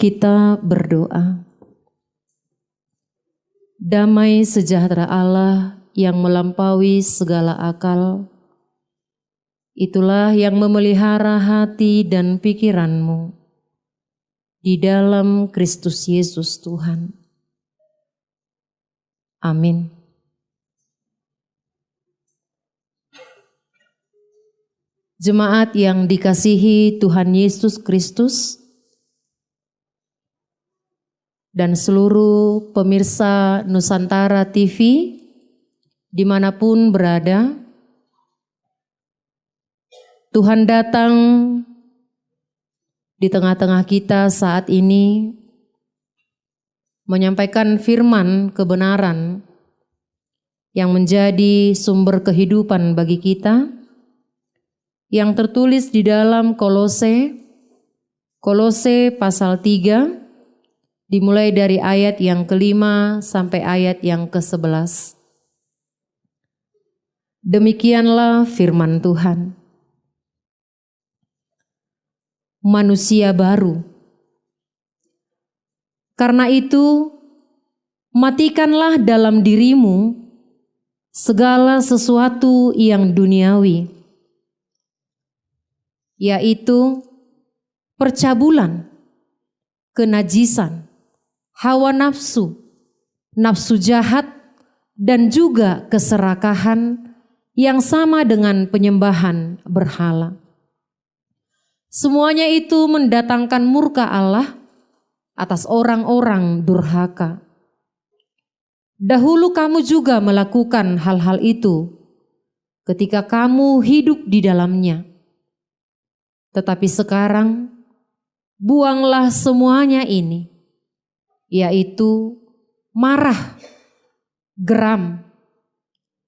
Kita berdoa. Damai sejahtera Allah yang melampaui segala akal, itulah yang memelihara hati dan pikiranmu di dalam Kristus Yesus Tuhan. Amin. Jemaat yang dikasihi Tuhan Yesus Kristus dan seluruh pemirsa Nusantara TV dimanapun berada, Tuhan datang di tengah-tengah kita saat ini menyampaikan firman kebenaran yang menjadi sumber kehidupan bagi kita, yang tertulis di dalam Kolose pasal 3, dimulai dari ayat yang ke-5 sampai ayat yang ke-11. Demikianlah firman Tuhan. Manusia baru. Karena itu, matikanlah dalam dirimu segala sesuatu yang duniawi, yaitu percabulan, kenajisan, hawa nafsu, nafsu jahat, dan juga keserakahan yang sama dengan penyembahan berhala. Semuanya itu mendatangkan murka Allah atas orang-orang durhaka. Dahulu kamu juga melakukan hal-hal itu ketika kamu hidup di dalamnya. Tetapi sekarang buanglah semuanya ini, yaitu marah, geram,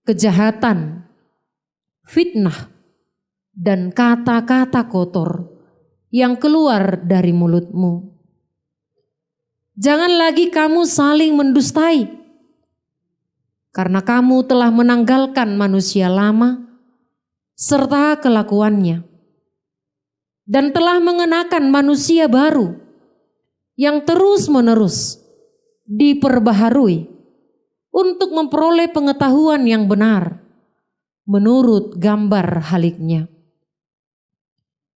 kejahatan, fitnah, dan kata-kata kotor yang keluar dari mulutmu. Jangan lagi kamu saling mendustai, karena kamu telah menanggalkan manusia lama serta kelakuannya, dan telah mengenakan manusia baru yang terus-menerus diperbaharui untuk memperoleh pengetahuan yang benar menurut gambar haliknya.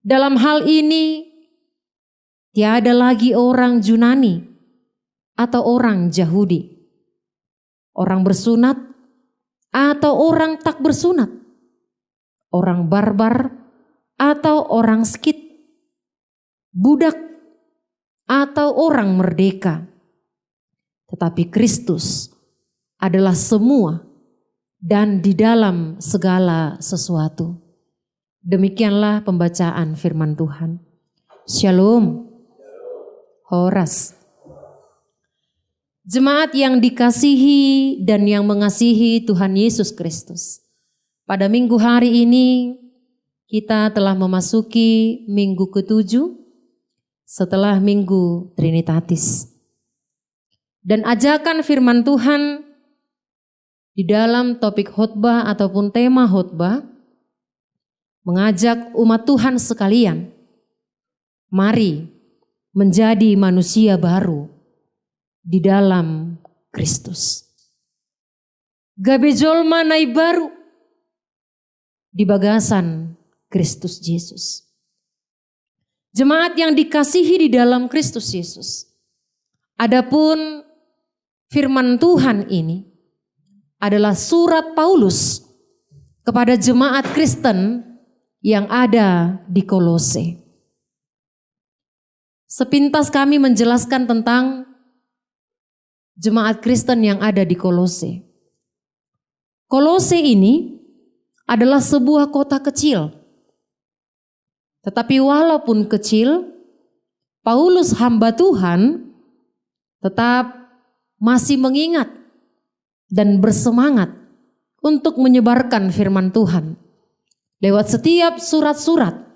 Dalam hal ini, tiada lagi orang Yunani atau orang Yahudi, orang bersunat atau orang tak bersunat, orang barbar atau orang skit, budak atau orang merdeka, tetapi Kristus adalah semua dan di dalam segala sesuatu. Demikianlah pembacaan firman Tuhan. Shalom. Horas. Jemaat yang dikasihi dan yang mengasihi Tuhan Yesus Kristus. Pada minggu hari ini kita telah memasuki minggu ke-7 setelah minggu Trinitatis. Dan ajakan firman Tuhan di dalam topik khotbah ataupun tema khotbah mengajak umat Tuhan sekalian, mari menjadi manusia baru di dalam Kristus. Gabejol manai baru di bagasan Kristus Yesus. Jemaat yang dikasihi di dalam Kristus Yesus. Adapun firman Tuhan ini adalah surat Paulus kepada jemaat Kristen yang ada di Kolose. Sepintas kami menjelaskan tentang jemaat Kristen yang ada di Kolose. Kolose ini adalah sebuah kota kecil. Tetapi walaupun kecil, Paulus hamba Tuhan tetap masih mengingat dan bersemangat untuk menyebarkan firman Tuhan lewat setiap surat-surat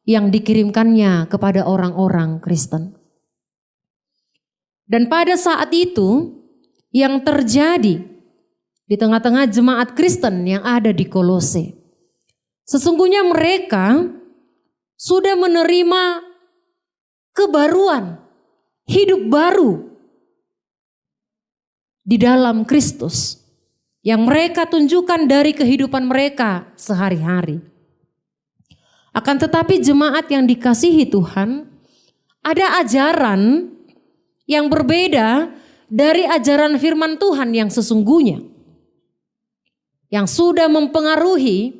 yang dikirimkannya kepada orang-orang Kristen. Dan pada saat itu yang terjadi di tengah-tengah jemaat Kristen yang ada di Kolose, sesungguhnya mereka sudah menerima kebaruan hidup baru di dalam Kristus yang mereka tunjukkan dari kehidupan mereka sehari-hari. Akan tetapi jemaat yang dikasihi Tuhan, ada ajaran yang berbeda dari ajaran firman Tuhan yang sesungguhnya, yang sudah mempengaruhi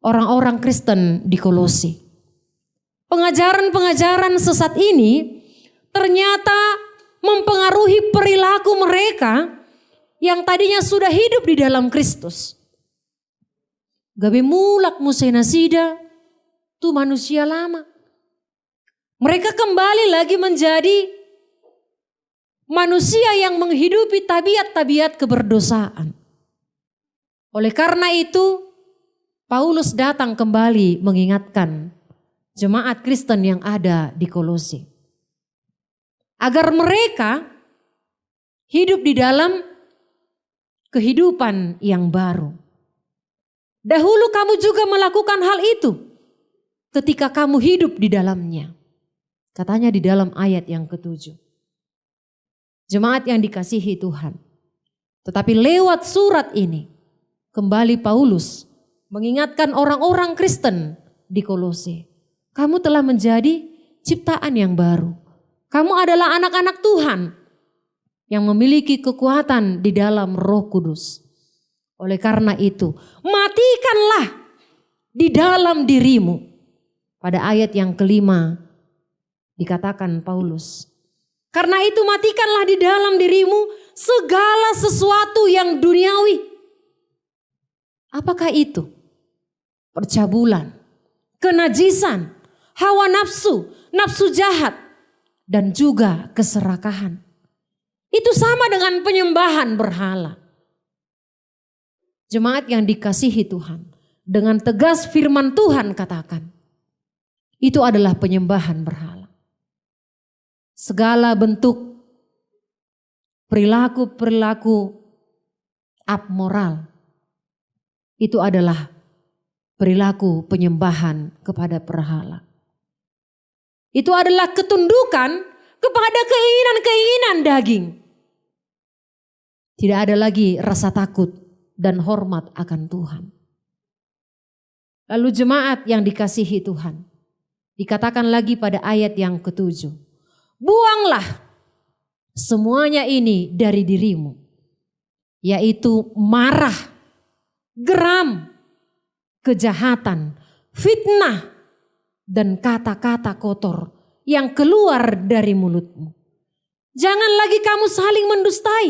orang-orang Kristen di Kolose. Pengajaran-pengajaran sesat ini ternyata mempengaruhi perilaku mereka yang tadinya sudah hidup di dalam Kristus. Gabe mulak musena sida tu manusia lama. Mereka kembali lagi menjadi manusia yang menghidupi tabiat-tabiat keberdosaan. Oleh karena itu, Paulus datang kembali mengingatkan jemaat Kristen yang ada di Kolose, agar mereka hidup di dalam kehidupan yang baru. Dahulu kamu juga melakukan hal itu ketika kamu hidup di dalamnya. Katanya di dalam ayat yang ke-7. Jemaat yang dikasihi Tuhan. Tetapi lewat surat ini, kembali Paulus mengingatkan orang-orang Kristen di Kolose. Kamu telah menjadi ciptaan yang baru. Kamu adalah anak-anak Tuhan yang memiliki kekuatan di dalam Roh Kudus. Oleh karena itu, matikanlah di dalam dirimu. Pada ayat yang ke-5 dikatakan Paulus, karena itu matikanlah di dalam dirimu segala sesuatu yang duniawi. Apakah itu? Percabulan, kenajisan, hawa nafsu, nafsu jahat, dan juga keserakahan. Itu sama dengan penyembahan berhala. Jemaat yang dikasihi Tuhan, dengan tegas firman Tuhan katakan, itu adalah penyembahan berhala. Segala bentuk perilaku-perilaku abmoral itu adalah perilaku penyembahan kepada berhala. Itu adalah ketundukan kepada keinginan-keinginan daging. Tidak ada lagi rasa takut dan hormat akan Tuhan. Lalu jemaat yang dikasihi Tuhan, dikatakan lagi pada ayat yang ke-7. Buanglah semuanya ini dari dirimu, yaitu marah, geram, kejahatan, fitnah, dan kata-kata kotor yang keluar dari mulutmu. Jangan lagi kamu saling mendustai,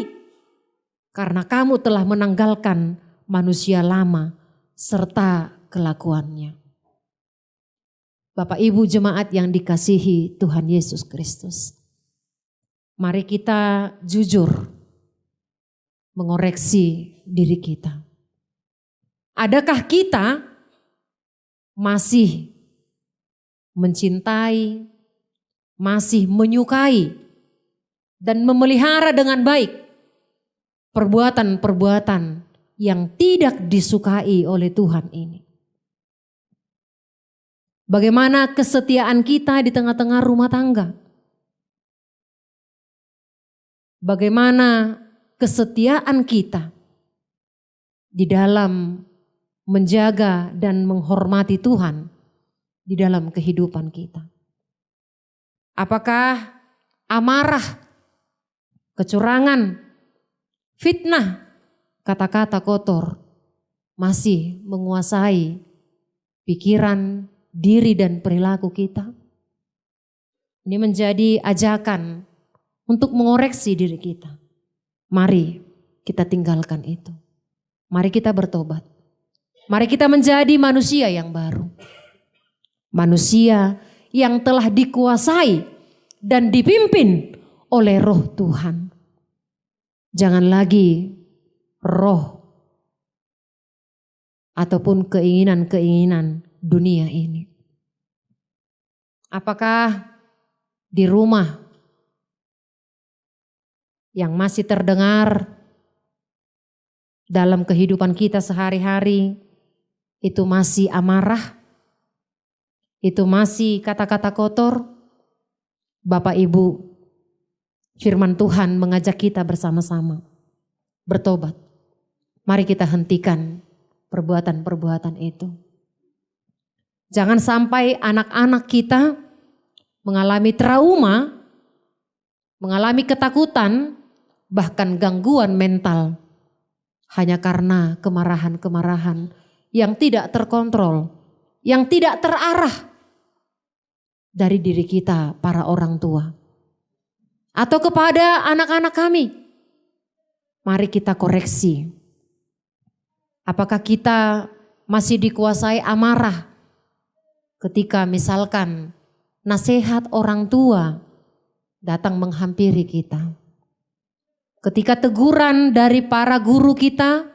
karena kamu telah menanggalkan manusia lama serta kelakuannya. Bapak Ibu jemaat yang dikasihi Tuhan Yesus Kristus, mari kita jujur mengoreksi diri kita. Adakah kita masih mencintai, masih menyukai, dan memelihara dengan baik perbuatan-perbuatan yang tidak disukai oleh Tuhan ini? Bagaimana kesetiaan kita di tengah-tengah rumah tangga? Bagaimana kesetiaan kita di dalam menjaga dan menghormati Tuhan di dalam kehidupan kita? Apakah amarah, kecurangan, fitnah, kata-kata kotor masih menguasai pikiran, diri dan perilaku kita? Ini menjadi ajakan untuk mengoreksi diri kita. Mari kita tinggalkan itu. Mari kita bertobat. Mari kita menjadi manusia yang baru. Manusia yang telah dikuasai dan dipimpin oleh Roh Tuhan. Jangan lagi roh ataupun keinginan-keinginan dunia ini. Apakah di rumah yang masih terdengar dalam kehidupan kita sehari-hari itu masih amarah, itu masih kata-kata kotor? Bapak Ibu, Firman Tuhan mengajak kita bersama-sama bertobat. Mari kita hentikan perbuatan-perbuatan itu. Jangan sampai anak-anak kita mengalami trauma, mengalami ketakutan, bahkan gangguan mental hanya karena kemarahan-kemarahan yang tidak terkontrol, yang tidak terarah dari diri kita para orang tua atau kepada anak-anak kami. Mari kita koreksi. Apakah kita masih dikuasai amarah ketika misalkan nasihat orang tua datang menghampiri kita? Ketika teguran dari para guru kita,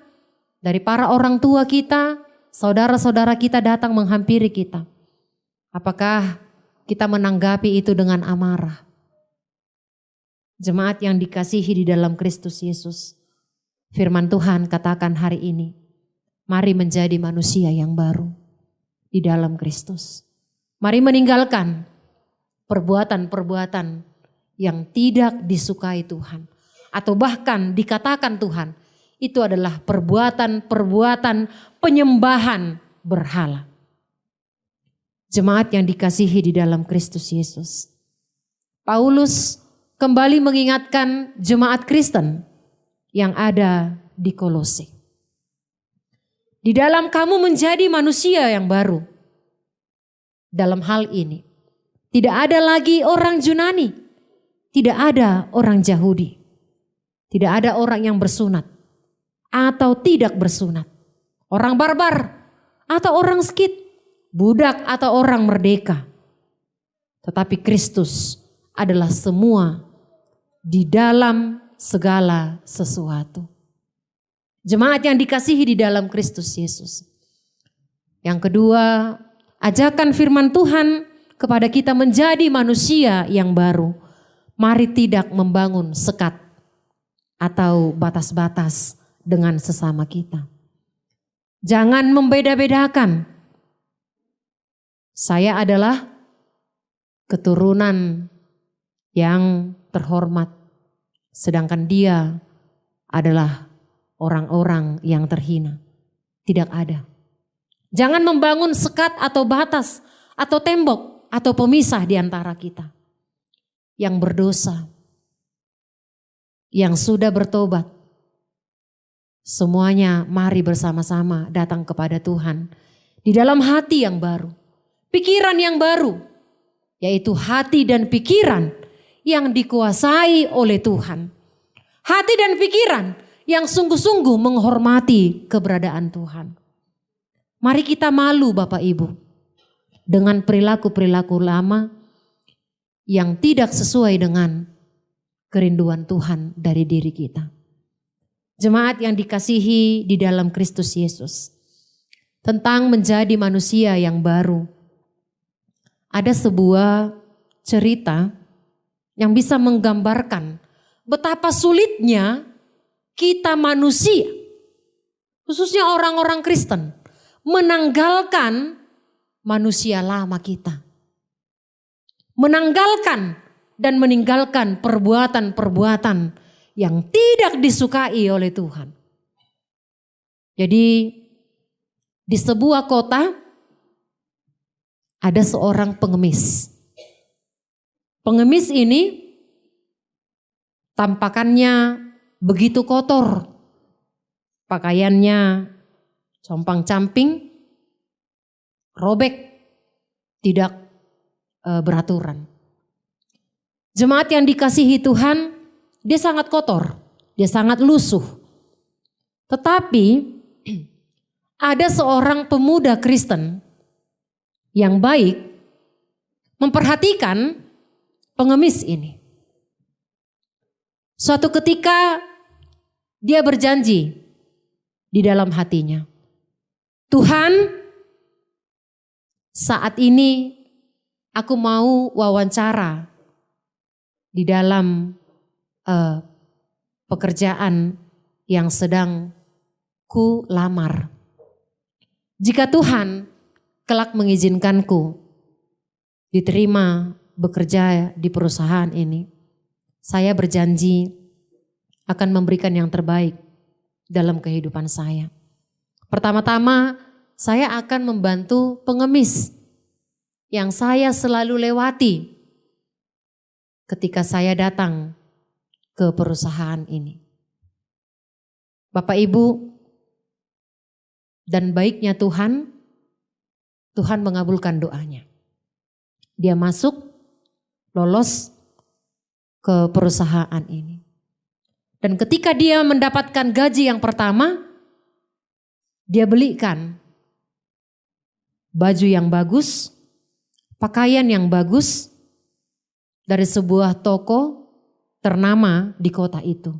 dari para orang tua kita, saudara-saudara kita datang menghampiri kita. Apakah kita menanggapi itu dengan amarah? Jemaat yang dikasihi di dalam Kristus Yesus, firman Tuhan katakan hari ini, mari menjadi manusia yang baru di dalam Kristus. Mari meninggalkan perbuatan-perbuatan yang tidak disukai Tuhan. Atau bahkan dikatakan Tuhan, itu adalah perbuatan-perbuatan penyembahan berhala. Jemaat yang dikasihi di dalam Kristus Yesus. Paulus kembali mengingatkan jemaat Kristen yang ada di Kolose. Di dalam kamu menjadi manusia yang baru. Dalam hal ini, tidak ada lagi orang Yunani, tidak ada orang Yahudi. Tidak ada orang yang bersunat atau tidak bersunat. Orang barbar atau orang skit. Budak atau orang merdeka. Tetapi Kristus adalah semua di dalam segala sesuatu. Jemaat yang dikasihi di dalam Kristus Yesus. Yang kedua, ajakan firman Tuhan kepada kita menjadi manusia yang baru. Mari tidak membangun sekat atau batas-batas dengan sesama kita. Jangan membeda-bedakan. Saya adalah keturunan yang terhormat, sedangkan dia adalah orang-orang yang terhina. Tidak ada. Jangan membangun sekat atau batas atau tembok atau pemisah di antara kita. Yang berdosa, yang sudah bertobat, semuanya mari bersama-sama datang kepada Tuhan di dalam hati yang baru, pikiran yang baru, yaitu hati dan pikiran yang dikuasai oleh Tuhan. Hati dan pikiran yang sungguh-sungguh menghormati keberadaan Tuhan. Mari kita malu Bapak Ibu dengan perilaku-perilaku lama yang tidak sesuai dengan kerinduan Tuhan dari diri kita. Jemaat yang dikasihi di dalam Kristus Yesus. Tentang menjadi manusia yang baru. Ada sebuah cerita yang bisa menggambarkan betapa sulitnya kita manusia, khususnya orang-orang Kristen, menanggalkan manusia lama kita. Menanggalkan dan meninggalkan perbuatan-perbuatan yang tidak disukai oleh Tuhan. Jadi di sebuah kota ada seorang pengemis. Pengemis ini tampakannya begitu kotor. Pakaiannya compang-camping, robek, tidak beraturan. Jemaat yang dikasihi Tuhan, dia sangat kotor, dia sangat lusuh. Tetapi ada seorang pemuda Kristen yang baik memperhatikan pengemis ini. Suatu ketika dia berjanji di dalam hatinya, Tuhan, saat ini aku mau wawancara di dalam pekerjaan yang sedang ku lamar. Jika Tuhan kelak mengizinkanku diterima bekerja di perusahaan ini, saya berjanji akan memberikan yang terbaik dalam kehidupan saya. Pertama-tama, saya akan membantu pengemis yang saya selalu lewati ketika saya datang ke perusahaan ini. Bapak Ibu, dan baiknya Tuhan mengabulkan doanya. Dia masuk, lolos ke perusahaan ini. Dan ketika dia mendapatkan gaji yang pertama, dia belikan baju yang bagus, pakaian yang bagus dari sebuah toko ternama di kota itu.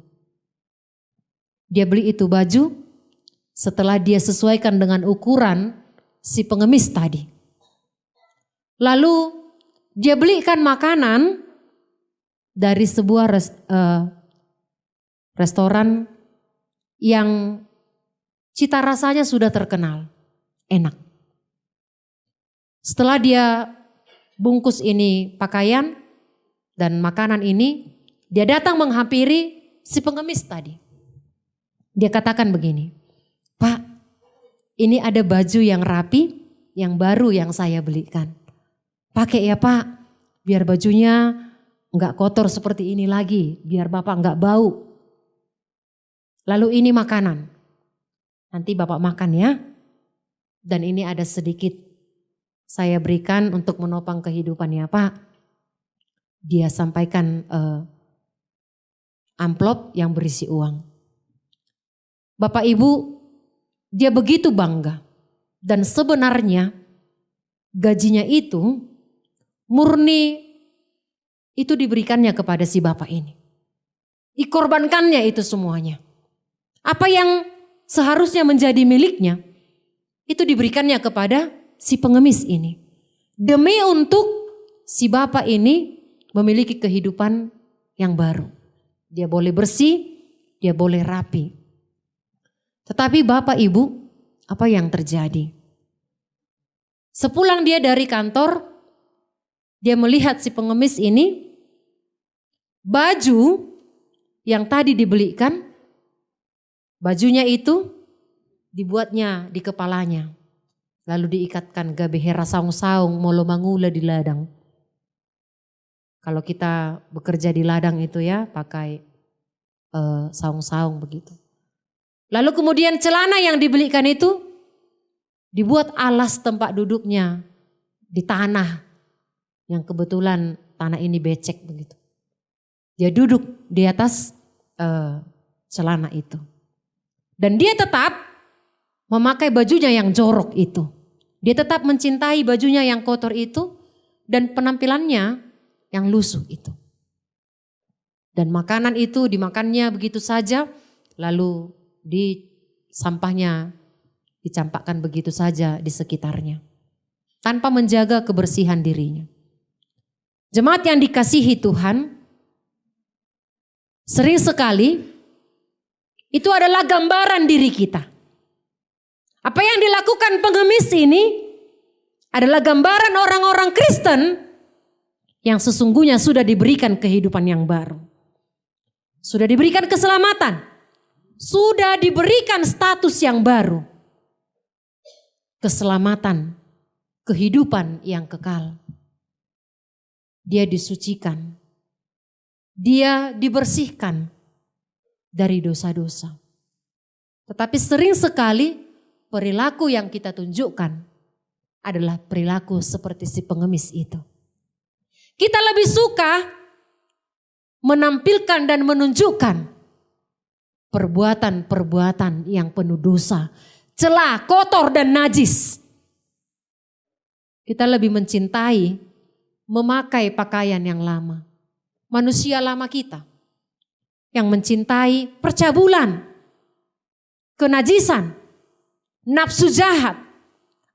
Dia beli itu baju setelah dia sesuaikan dengan ukuran si pengemis tadi. Lalu dia belikan makanan dari sebuah restoran yang cita rasanya sudah terkenal, enak. Setelah dia bungkus ini pakaian dan makanan ini, dia datang menghampiri si pengemis tadi. Dia katakan begini, "Pak, ini ada baju yang rapi, yang baru yang saya belikan. Pakai ya Pak, biar bajunya enggak kotor seperti ini lagi, biar Bapak enggak bau. Lalu ini makanan, nanti Bapak makan ya. Dan ini ada sedikit saya berikan untuk menopang kehidupan ya Pak." Dia sampaikan amplop yang berisi uang. Bapak Ibu, dia begitu bangga. Dan sebenarnya gajinya itu murni itu diberikannya kepada si bapak ini. Dikorbankannya itu semuanya. Apa yang seharusnya menjadi miliknya, itu diberikannya kepada si pengemis ini. Demi untuk si bapak ini memiliki kehidupan yang baru. Dia boleh bersih, dia boleh rapi. Tetapi Bapak Ibu, apa yang terjadi? Sepulang dia dari kantor, dia melihat si pengemis ini, baju yang tadi dibelikan, bajunya itu dibuatnya di kepalanya. Lalu diikatkan gabehera saung-saung molo mangula di ladang. Kalau kita bekerja di ladang itu ya pakai saung-saung begitu. Lalu kemudian celana yang dibelikan itu dibuat alas tempat duduknya di tanah. Yang kebetulan tanah ini becek begitu. Dia duduk di atas celana itu. Dan dia tetap memakai bajunya yang jorok itu. Dia tetap mencintai bajunya yang kotor itu dan penampilannya yang lusuh itu. Dan makanan itu dimakannya begitu saja, lalu di sampahnya dicampakkan begitu saja di sekitarnya. Tanpa menjaga kebersihan dirinya. Jemaat yang dikasihi Tuhan, sering sekali itu adalah gambaran diri kita. Apa yang dilakukan pengemis ini adalah gambaran orang-orang Kristen yang sesungguhnya sudah diberikan kehidupan yang baru. Sudah diberikan keselamatan. Sudah diberikan status yang baru. Keselamatan, kehidupan yang kekal. Dia disucikan. Dia dibersihkan dari dosa-dosa. Tetapi sering sekali perilaku yang kita tunjukkan adalah perilaku seperti si pengemis itu. Kita lebih suka menampilkan dan menunjukkan perbuatan-perbuatan yang penuh dosa, celah, kotor dan najis. Kita lebih mencintai memakai pakaian yang lama. Manusia lama kita yang mencintai percabulan, kenajisan, nafsu jahat,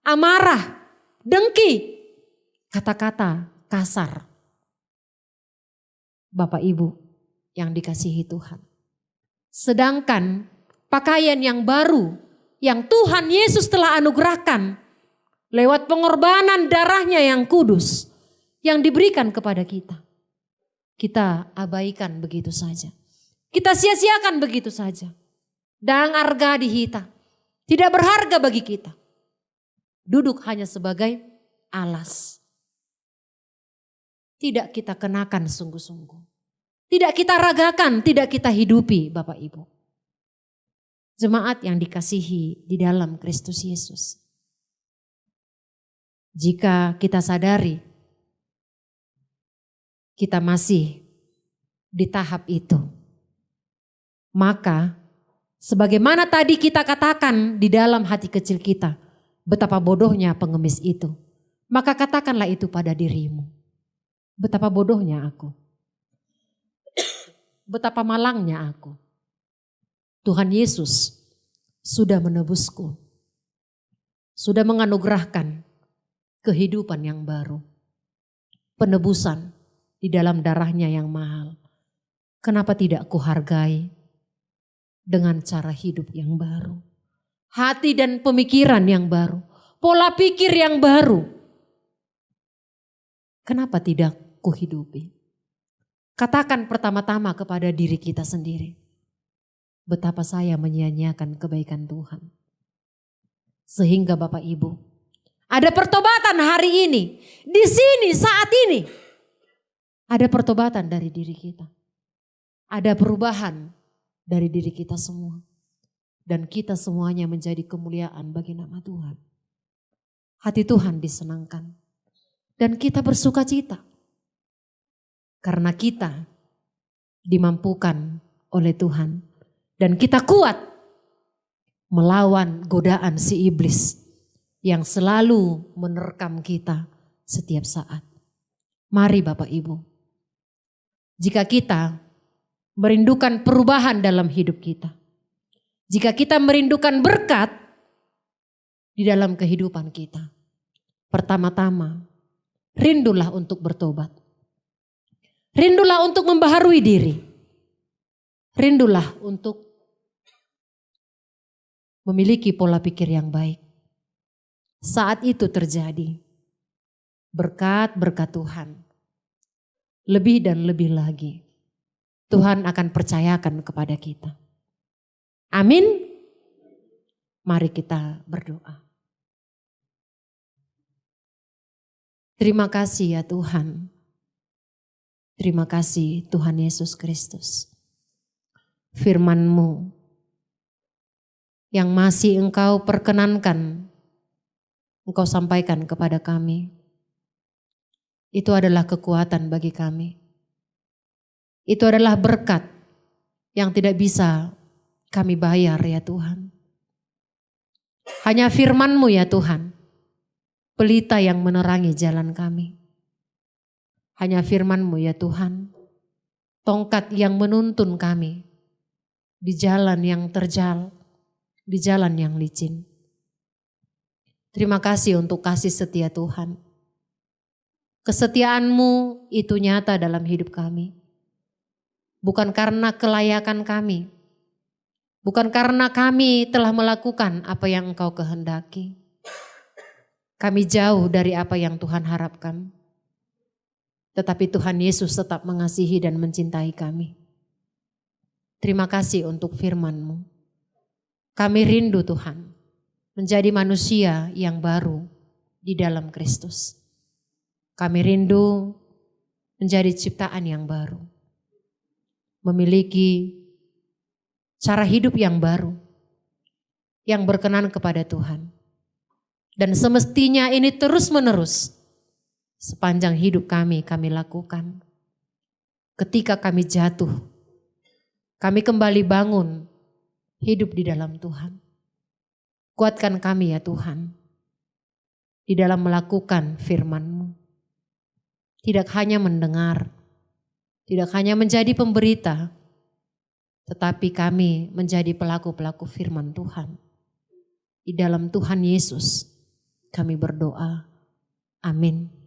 amarah, dengki, kata-kata kasar. Bapak Ibu yang dikasihi Tuhan. Sedangkan pakaian yang baru yang Tuhan Yesus telah anugerahkan lewat pengorbanan darahnya yang kudus yang diberikan kepada kita. kita abaikan begitu saja. Kita sia-siakan begitu saja. Dang arga dihita. Tidak berharga bagi kita. Duduk hanya sebagai alas. Tidak kita kenakan sungguh-sungguh. Tidak kita ragakan, tidak kita hidupi Bapak Ibu. Jemaat yang dikasihi di dalam Kristus Yesus. Jika kita sadari kita masih di tahap itu, maka sebagaimana tadi kita katakan di dalam hati kecil kita, betapa bodohnya pengemis itu, maka katakanlah itu pada dirimu. Betapa bodohnya aku. Betapa malangnya aku. Tuhan Yesus sudah menebusku. Sudah menganugerahkan kehidupan yang baru. Penebusan di dalam darahnya yang mahal. Kenapa tidak kuhargai dengan cara hidup yang baru? Hati dan pemikiran yang baru. Pola pikir yang baru. Kenapa tidak kuhidupi? Katakan pertama-tama kepada diri kita sendiri. Betapa saya menyia-nyiakan kebaikan Tuhan. Sehingga Bapak Ibu, ada pertobatan hari ini. Di sini saat ini. Ada pertobatan dari diri kita. Ada perubahan dari diri kita semua. Dan kita semuanya menjadi kemuliaan bagi nama Tuhan. Hati Tuhan disenangkan. Dan kita bersuka cita. Karena kita dimampukan oleh Tuhan. Dan kita kuat melawan godaan si iblis yang selalu menerkam kita setiap saat. Mari Bapak Ibu, jika kita merindukan perubahan dalam hidup kita, jika kita merindukan berkat di dalam kehidupan kita, pertama-tama rindulah untuk bertobat. Rindulah untuk membaharui diri. Rindulah untuk memiliki pola pikir yang baik. Saat itu terjadi berkat-berkat Tuhan. Lebih dan lebih lagi Tuhan akan percayakan kepada kita. Amin. Mari kita berdoa. Terima kasih ya Tuhan. Terima kasih Tuhan Yesus Kristus. Firman-Mu yang masih Engkau perkenankan, Engkau sampaikan kepada kami. Itu adalah kekuatan bagi kami. Itu adalah berkat yang tidak bisa kami bayar ya Tuhan. Hanya firman-Mu ya Tuhan, pelita yang menerangi jalan kami. Hanya firman-Mu ya Tuhan, tongkat yang menuntun kami di jalan yang terjal, di jalan yang licin. Terima kasih untuk kasih setia Tuhan. Kesetiaan-Mu itu nyata dalam hidup kami. Bukan karena kelayakan kami. Bukan karena kami telah melakukan apa yang Engkau kehendaki. Kami jauh dari apa yang Tuhan harapkan. Tetapi Tuhan Yesus tetap mengasihi dan mencintai kami. Terima kasih untuk firman-Mu. Kami rindu Tuhan menjadi manusia yang baru di dalam Kristus. Kami rindu menjadi ciptaan yang baru. Memiliki cara hidup yang baru. Yang berkenan kepada Tuhan. Dan semestinya ini terus menerus. Sepanjang hidup kami lakukan. Ketika kami jatuh. Kami kembali bangun. Hidup di dalam Tuhan. Kuatkan kami ya Tuhan. Di dalam melakukan firman-Mu. Tidak hanya mendengar. Tidak hanya menjadi pemberita. Tetapi kami menjadi pelaku-pelaku firman Tuhan. Di dalam Tuhan Yesus kami berdoa. Amin.